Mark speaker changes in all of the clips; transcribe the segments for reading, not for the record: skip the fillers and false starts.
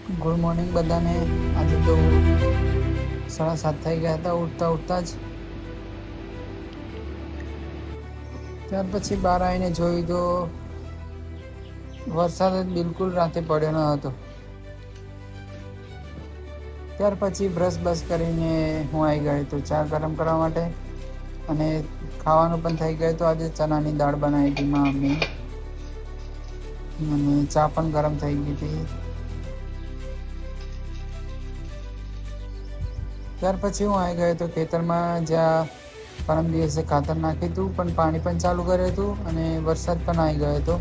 Speaker 1: Good morning બધાને. આજે તો 7:30 થઈ ગયા હતા ઉઠતા જ. ત્યાર પછી બહાર આવીને જોયું તો વરસાદ જ બિલકુલ રાતે પડ્યો ન હતો. ત્યાર પછી બ્રશ કરીને હું આવી ગયો તો ચા ગરમ કરવા માટે. અને ખાવાનું પણ થઈ ગયું તો આજે ચણાની દાળ બનાવી હતી મમ્મી. અને ચા પણ ગરમ થઈ ગઈ હતી. ત્યાર પછી હું આવી ગયો તો ખેતરમાં, જ્યાં પરમ દિવસે ખાતર નાખ્યું હતું, પણ પાણી પણ ચાલુ કર્યું હતું અને વરસાદ પણ આવી ગયો હતો.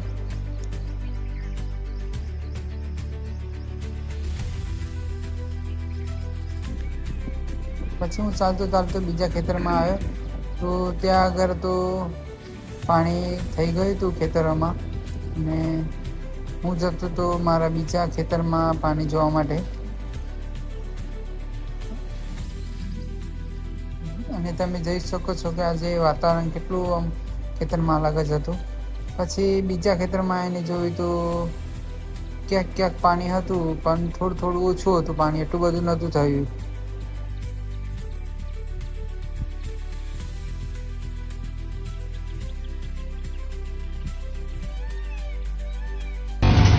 Speaker 1: પછી હું ચાલતો બીજા ખેતરમાં આવ્યો તો ત્યાં આગળ તો પાણી થઈ ગયું હતું ખેતરોમાં. અને હું જતો તો મારા બીજા ખેતરમાં પાણી જોવા માટે. અને તમે જોઈ શકો છો કે આજે વાતાવરણ કેટલું ખેતરમાં અલગ જ હતું. પછી બીજા ખેતરમાં એને જોયું તો ક્યાંક પાણી હતું, પણ થોડું ઓછું હતું પાણી, એટલું બધું નહોતું થયું.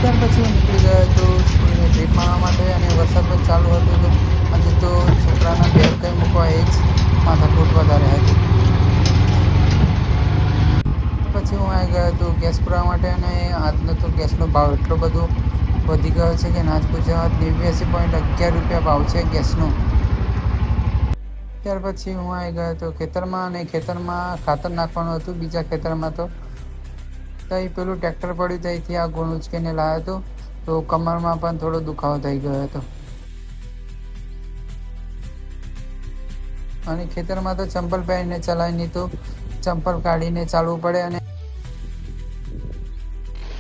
Speaker 1: ત્યાર પછી હું નીકળી ગયો હતો સ્કૂલની ટ્રીપ મારવા માટે. અને વરસાદ પણ ચાલુ હતો તો આજે તો છોકરાના બેગ કંઈ મૂકવા એ જ માથાકૂટ વધારે હતી. પછી હું આવી ગયો હતો ગેસ પુરાવા માટે. અને આજનો તો ગેસનો ભાવ એટલો બધો વધી ગયો છે કે નાચ પૂછો. 89.11 ભાવ છે ગેસનો. ત્યાર પછી હું આવી ગયો હતો ખેતરમાં. અને ખેતરમાં ખાતર નાખવાનું હતું બીજા ખેતરમાં. તો એ પેલું ટ્રેક્ટર પડ્યું ત્યાંથી આ ગુણ ઉચકીને લાવ્યો હતો. તો કમરમાં પણ થોડો દુખાવો થઈ ગયો હતો. અને ખેતરમાં તો ચંપલ પહેરીને ચલાય, નહીં તો ચંપલ કાઢીને ચાલવું પડે. અને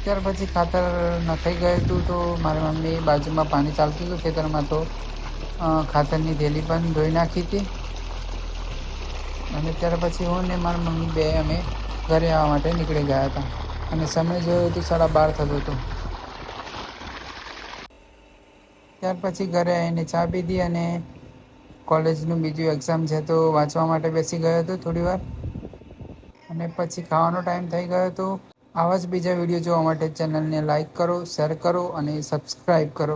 Speaker 1: ત્યાર પછી ખાતર નખાઈ ગયું હતું. તો મારી મમ્મી બાજુમાં પાણી ચાલતું હતું ખેતરમાં, તો ખાતરની થેલી પણ ધોઈ નાખી હતી. અને ત્યાર પછી હું ને મારી મમ્મી બે અમે ઘરે આવવા માટે નીકળી ગયા હતા. અને સમય જોયો તો 12:30 થતો હતો. ત્યાર પછી ઘરે આવીને ચા પીધી. અને કોલેજનું બીજું એક્ઝામ છે તો વાંચવા માટે બેસી ગયો હતો થોડી વાર. અને પછી ખાવાનો ટાઈમ થઈ ગયો હતો. આવા જ બીજા વિડીયો જોવા માટે ચેનલને લાઈક કરો, શેર કરો અને સબસ્ક્રાઈબ કરો.